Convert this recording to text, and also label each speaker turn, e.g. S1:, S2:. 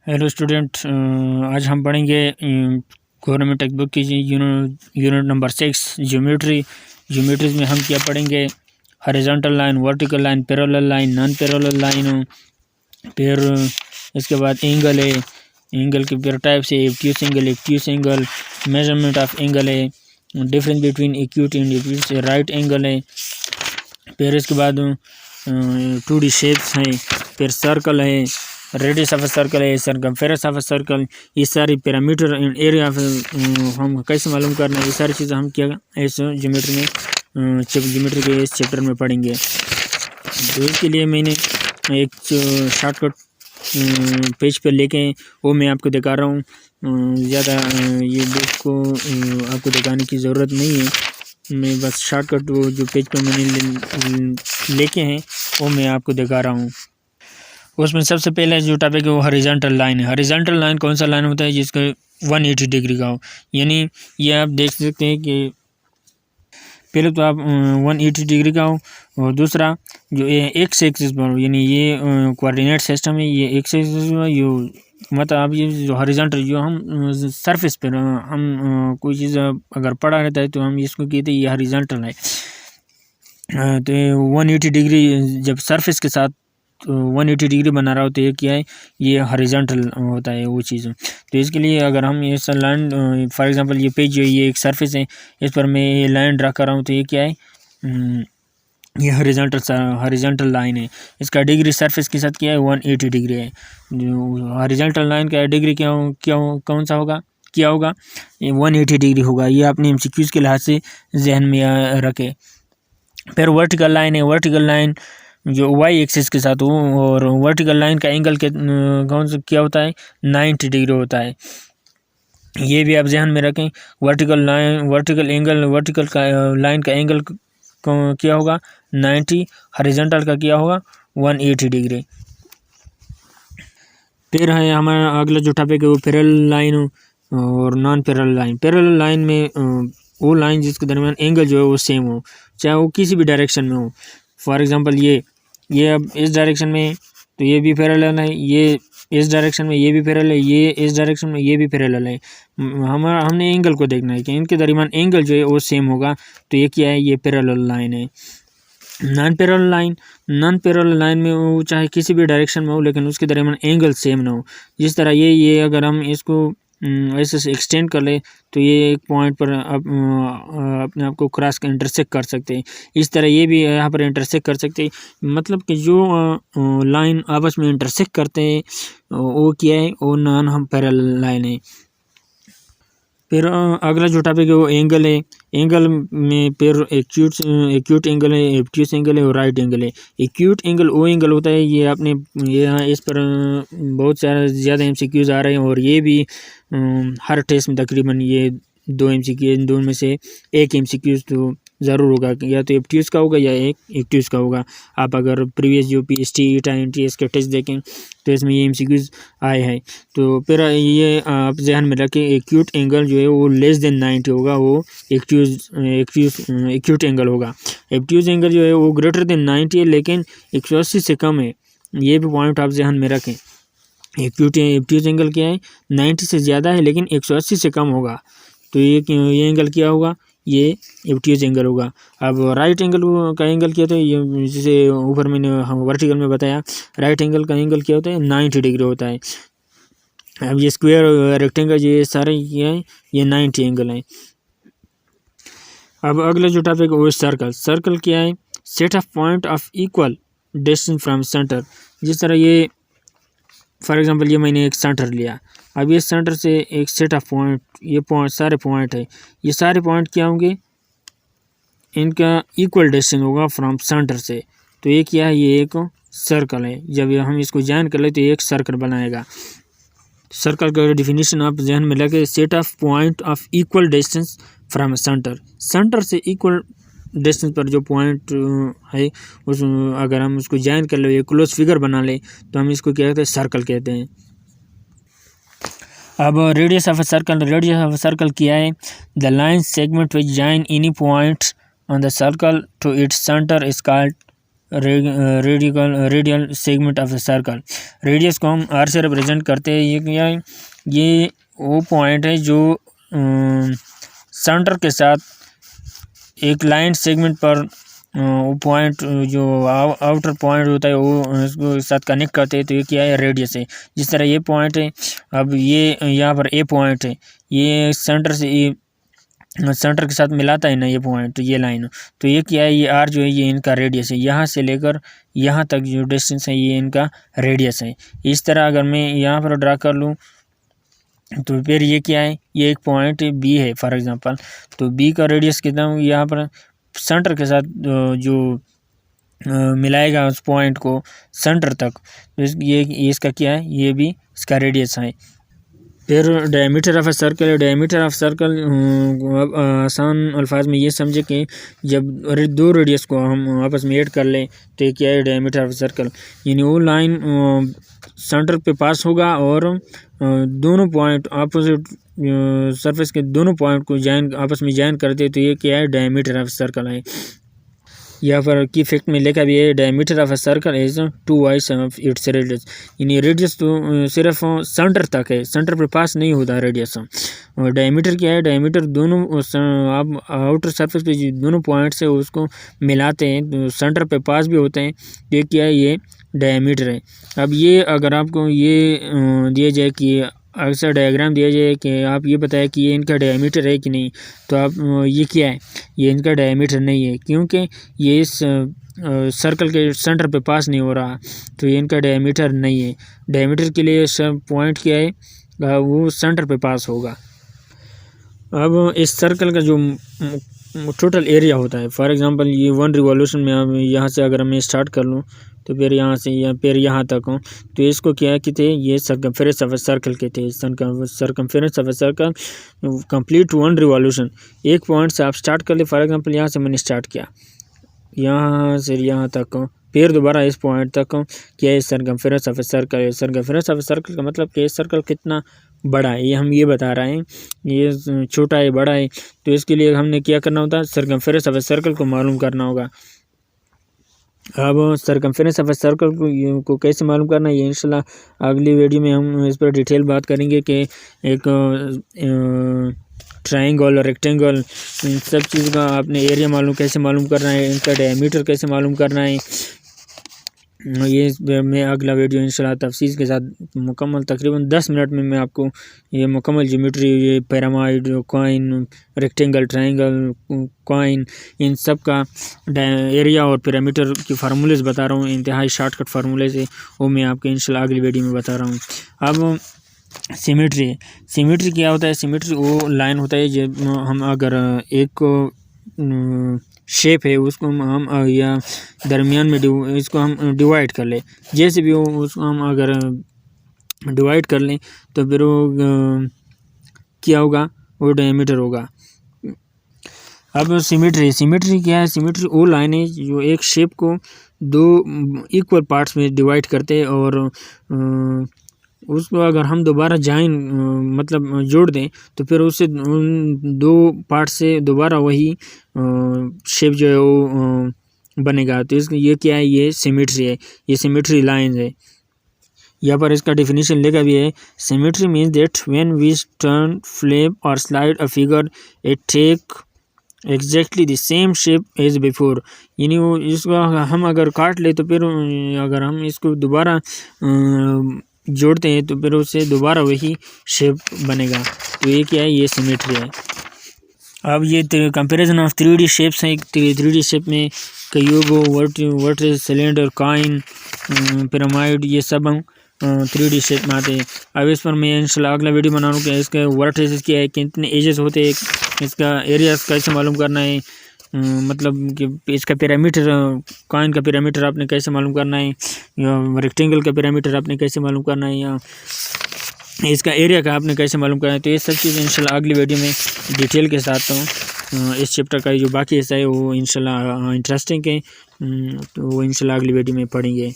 S1: Hello student, आज हम पढ़ेंगे गवर्नमेंट टेक्स्ट बुक की यूनिट नंबर 6 ज्योमेट्रीज में हम क्या पढ़ेंगे। Horizontal line, vertical line, parallel line, non parallel line, फिर इसके बाद एंगल है, एंगल के फिर टाइप्स है, acute angle, measurement of angle है, difference between acute and acute right angle है, फिर इसके बाद 2D शेप्स हैं, फिर सर्कल है, रेडियस ऑफ सर्कल है, सरकमफेरेंस ऑफ सर्कल, ये सारी पैरामीटर एंड एरिया ऑफ हम कैसे मालूम करना है, ये सारी चीज़ें हम क्या इस ज्योमेट्री के इस चैप्टर में पढ़ेंगे। तो इसके लिए मैंने एक शॉर्टकट पेज पर लेके वो मैं आपको दिखा रहा हूँ। ज़्यादा ये बुक को आपको दिखाने की ज़रूरत नहीं है, मैं बस शॉर्टकट वो जो पेज पर मैंने लेके हैं वो मैं आपको दिखा रहा हूँ। उसमें सबसे पहले जो टॉपिक है वो हॉरिजॉन्टल लाइन है। हॉरिजॉन्टल लाइन कौन सा लाइन होता है जिसका 180 डिग्री का हो, यानी ये आप देख सकते हैं कि पहले तो आप 180 डिग्री का हो, और दूसरा जो एक्स एक्सिस पर हो, यानी ये कोऑर्डिनेट सिस्टम है, ये एक्स एक्सिस ये मतलब आप ये जो हॉरिजॉन्टल जो हम सरफेस पर हम कोई चीज़ अगर पड़ा रहता है तो हम इसको कहते हैं ये हॉरिजॉन्टल है। तो 180 डिग्री जब सरफेस के साथ 180 डिग्री बना रहा हो तो ये क्या है, ये हॉरिजॉन्टल होता है वो चीज़। तो इसके लिए अगर हम ये लाइन फॉर एग्जांपल ये पेज जो है ये एक सरफेस है, इस पर मैं ये लाइन ड्रा कर रहा हूँ तो ये क्या है, ये हॉरिजॉन्टल लाइन है। इसका डिग्री सरफेस के साथ क्या है 180 डिग्री है। जो हॉरिजॉन्टल लाइन का डिग्री कौन सा होगा, क्या होगा, ये 180 डिग्री होगा। ये आपने MCQs के लिहाज से जहन में रखे। फिर वर्टिकल लाइन है, वर्टिकल लाइन जो वाई एक्सिस के साथ हो, और वर्टिकल लाइन का एंगल के कौन सा क्या होता है 90 डिग्री होता है। ये भी आप ध्यान में रखें। वर्टिकल लाइन का एंगल क्या होगा 90, हॉरिजॉन्टल का क्या होगा 180 डिग्री। फिर है हमारा अगला जो टॉपिक है वो पैरेलल लाइन और non parallel line. Parallel line में वो लाइन जिसके दरमियान एंगल जो है वो सेम हो, चाहे वो किसी भी डायरेक्शन में हो। फॉर एग्जांपल ये अब इस डायरेक्शन में तो ये भी पैरेलल है, ये इस डायरेक्शन में ये भी पैरेलल है, ये इस डायरेक्शन में ये भी पैरेलल है। हमने एंगल को देखना है कि इनके दरमियान एंगल जो है वो सेम होगा, तो ये क्या है, ये पैरेलल लाइन है। नॉन पैरेलल लाइन में वो चाहे किसी भी डायरेक्शन में हो लेकिन उसके दरमियान एंगल सेम ना हो। जिस तरह ये अगर हम इसको ऐसे से एक्सटेंड कर ले तो ये एक पॉइंट पर अपने आप को क्रॉस कर इंटरसेक्ट कर सकते हैं। इस तरह ये भी यहाँ पर इंटरसेक्ट कर सकते हैं, मतलब कि जो लाइन आपस में इंटरसेक्ट करते हैं वो क्या है, वो नॉन पैरेलल लाइन है। फिर अगला जो टॉपिक है वो एंगल है। एंगल में फिर एक्यूट एंगल है, एब्ट्यूस एंगल है और राइट एंगल है। एक्यूट एंगल वो एंगल होता है, ये आपने यहाँ इस पर बहुत सारे ज़्यादा MCQs आ रहे हैं, और ये भी हर टेस्ट में तकरीबन ये 2 MCQ, इन दोनों में से एक MCQs तो ज़रूर होगा, या तो एब्ट्यूस का होगा या एक एक्ट्यूस का होगा। आप अगर प्रीवियस जो PST, ETA, NTS के टेस्ट देखें तो इसमें ये MCQs आए हैं। तो फिर ये आप ध्यान में रखें, एक्यूट एंगल जो है वो लेस देन 90 होगा, वो एक्यूट एंगल होगा। एब्ट्यूस एंगल जो है वो ग्रेटर देन 90 है लेकिन 180 से कम है, ये भी पॉइंट आप ध्यान में रखें। एब्ट्यूस एंगल क्या है 90 से ज़्यादा है लेकिन 180 से कम होगा, तो ये एंगल क्या होगा, ये एब्ट्यूस एंगल होगा। अब राइट एंगल का एंगल क्या होता है, ये जिसे ऊपर मैंने वर्टिकल में बताया, राइट एंगल का एंगल क्या होता है 90 डिग्री होता है। अब ये स्क्वायर रेक्टेंगल ये सारे ये हैं, ये 90 एंगल है। अब अगला जो टॉपिक है वो सर्कल। सर्कल क्या है, set of point of equal distance from centre. जिस तरह ये फॉर एग्जांपल ये मैंने एक सेंटर लिया, अब ये सेंटर से एक सेट ऑफ पॉइंट, ये सारे पॉइंट है, ये सारे पॉइंट क्या होंगे, इनका इक्वल डिस्टेंस होगा फ्रॉम सेंटर से। तो ये क्या है, ये एक सर्कल है। जब हम इसको ज्वाइन कर ले तो ये एक सर्कल बनाएगा। सर्कल का डिफिनीशन आप ध्यान में लगे, set of point of equal distance from centre. Centre से इक्वल डिस्टेंस पर जो पॉइंट है उस अगर हम उसको ज्वाइन कर ले, क्लोज फिगर बना ले, तो हम इसको क्या कहते हैं, सर्कल कहते हैं। अब रेडियस ऑफ अ सर्कल क्या है, the line segment which join any point on the circle to its centre is called radial segment of a circle. Radius को हम आर से रिप्रेजेंट करते हैं। ये वो पॉइंट है जो सेंटर के साथ एक लाइन सेगमेंट पर वो पॉइंट जो आउटर पॉइंट होता है वो इसको साथ कनेक्ट करते हैं, तो ये क्या है, रेडियस है। जिस तरह ये पॉइंट है, अब ये यहाँ पर ए पॉइंट है, ये सेंटर से ये सेंटर के साथ मिलाता है ना ये पॉइंट, ये लाइन, तो ये क्या है, ये आर जो है ये इनका रेडियस है। यहाँ से लेकर यहाँ तक जो डिस्टेंस है ये इनका रेडियस है। इस तरह अगर मैं यहाँ पर ड्रा कर लूँ तो फिर ये क्या है, ये एक पॉइंट बी है फॉर एग्जांपल, तो बी का रेडियस कितना हो, यहाँ पर सेंटर के साथ जो मिलाएगा उस पॉइंट को सेंटर तक, तो ये इसका क्या है, ये भी इसका रेडियस है। फिर डायमीटर ऑफ ए सर्कल है। डायमीटर ऑफ सर्कल आसान अल्फाज में ये समझे कि जब दो रेडियस को हम आपस में ऐड कर लें तो ये क्या है, डायमीटर ऑफ सर्कल, यानी वो लाइन सेंटर पे पास होगा और दोनों पॉइंट अपोजिट सरफेस के दोनों पॉइंट को आपस में ज्वाइन करते, तो ये क्या है, डायमीटर ऑफ सर्कल है। यहाँ पर की फैक्ट में लिखा भी है, diameter of a circle is 2/2 of its radius, यानी रेडियस तो सिर्फ सेंटर तक है, सेंटर पर पास नहीं होता रेडियस। और डायमीटर क्या है, डायमीटर दोनों आप आउटर सरफेस पे दोनों पॉइंट्स है उसको मिलाते हैं तो सेंटर पे पास भी होते हैं, ये क्या है, ये डायमीटर है। अब ये अगर आपको ये दिया जाए कि अक्सर डायग्राम दिया जाए कि आप ये बताएं कि ये इनका डायमीटर है कि नहीं, तो आप ये क्या है, ये इनका डायमीटर नहीं है, क्योंकि ये इस सर्कल के सेंटर पे पास नहीं हो रहा, तो ये इनका डायमीटर नहीं है। डायमीटर के लिए सब पॉइंट क्या है, वो सेंटर पे पास होगा। अब इस सर्कल का जो टोटल एरिया होता है, फॉर एग्जांपल ये 1 रिवॉल्यूशन में अब यहाँ से अगर मैं स्टार्ट कर लूँ तो फिर यहाँ से फिर यहाँ तक हूँ, तो इसको क्या कहते हैं, ये सर्कमफेरेंस ऑफ ए सर्कल कहते हैं। Circumference of a circle complete 1 revolution, एक पॉइंट से आप स्टार्ट कर ले, फॉर एग्जांपल यहाँ से मैंने स्टार्ट किया, यहाँ से यहाँ तक हूँ, फिर दोबारा इस पॉइंट तक हूँ, क्या है, circumference of a circle. Circumference of a circle का मतलब कि सर्कल कितना बड़ा है, ये हम ये बता रहे हैं, ये छोटा है बड़ा है, तो इसके लिए हमने क्या करना होता है, सर्कमफेरेंस ऑफ ए सर्कल को मालूम करना होगा। अब सर्कमफेरेंस ऑफ ए सर्कल को कैसे मालूम करना है, ये इंशाल्लाह अगली वीडियो में हम इस पर डिटेल बात करेंगे कि एक ट्रायंगल और रेक्टेंगल, इन सब चीज़ का आपने एरिया कैसे मालूम करना है, इनका डायमीटर कैसे मालूम करना है, ये मैं अगला वीडियो इंशाल्लाह तफसील के साथ मुकम्मल तकरीबन 10 मिनट में मैं आपको ये मुकम्मल ज्योमेट्री, ये pyramid, cone, rectangle, triangle, cone, इन सब का एरिया और पैरामीटर की फार्मूलेज बता रहा हूँ, इंतहाई शॉर्टकट फार्मूलेज है, वो मैं आपको इंशाल्लाह अगली वीडियो में बता रहा हूँ। अब सिमेट्री क्या होता है, सिमेट्री वो लाइन होता है जब हम अगर एक शेप है उसको हम या दरमियान में इसको हम डिवाइड कर ले, जैसे भी हो उसको हम अगर डिवाइड कर लें तो फिर वो क्या होगा, वो डायमीटर होगा। अब सिमेट्री क्या है, सिमेट्री वो लाइन है जो एक शेप को 2 इक्वल पार्ट्स में डिवाइड करते हैं और उसको अगर हम दोबारा मतलब जोड़ दें तो फिर उससे उन 2 पार्ट से दोबारा वही शेप जो है वो बनेगा, तो ये क्या है, ये सिमेट्री है, ये सिमेट्री लाइन है। यहाँ पर इसका डेफिनेशन लिखा भी है, symmetry means that when we turn, flip और slide a figure it take exactly the same shape as before, यानी वो इसको हम अगर काट ले तो फिर अगर हम इसको दोबारा जोड़ते हैं तो फिर उससे दोबारा वही शेप बनेगा, तो ये क्या है, ये सिमेट्री है। अब ये कंपैरिजन ऑफ 3D शेप्स हैं। 3D शेप में cube, vertex, cylinder, coin, pyramid, ये सब हम 3D शेप में आते हैं। अब इस पर मैं इंशाल्लाह अगला वीडियो बना रहा हूँ कि इसके वर्टिस क्या है, कितने एजेस होते हैं, इसका एरिया कैसे मालूम करना है, मतलब कि इसका पैरामीटर, कॉइन का पैरामीटर आपने कैसे मालूम करना है, या रेक्टेंगल का पैरामीटर आपने कैसे मालूम करना है, या इसका एरिया का आपने कैसे मालूम करना है। तो ये सब चीज़ इंशाल्लाह अगली वीडियो में डिटेल के साथ इस चैप्टर का जो बाकी हिस्सा है वो इंशाल्लाह इंटरेस्टिंग है, तो वो इंशाल्लाह अगली वीडियो में पढ़ेंगे।